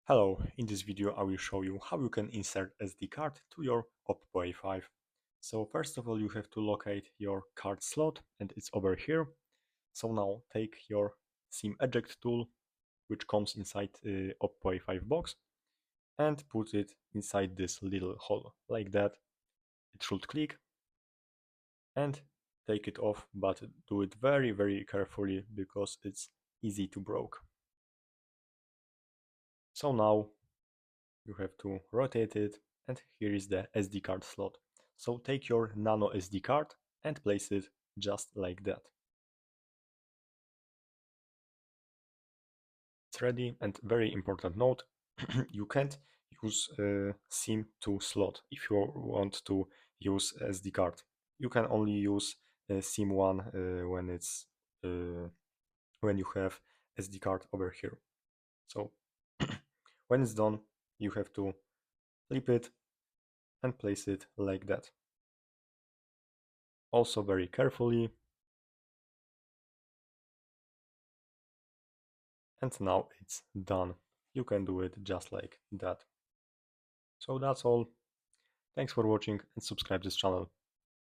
Hello, in this video I will show you how you can insert SD card to your OPPO A5. So first of all you have to locate your card slot and it's over here. So now take your SIM eject tool which comes inside OPPO A5 box and put it inside this little hole like that. It should click and take it off, but do it very carefully because it's easy to break. So now you have to rotate it, and here is the SD card slot. So take your nano SD card and place it just like that. It's ready, and very important note, you can't use SIM to slot if you want to use SD card. You can only use SIM 1 uh, when you have SD card over here. So when it's done, you have to flip it and place it like that. Also very carefully. And now it's done. You can do it just like that. So that's all. Thanks for watching and subscribe this channel.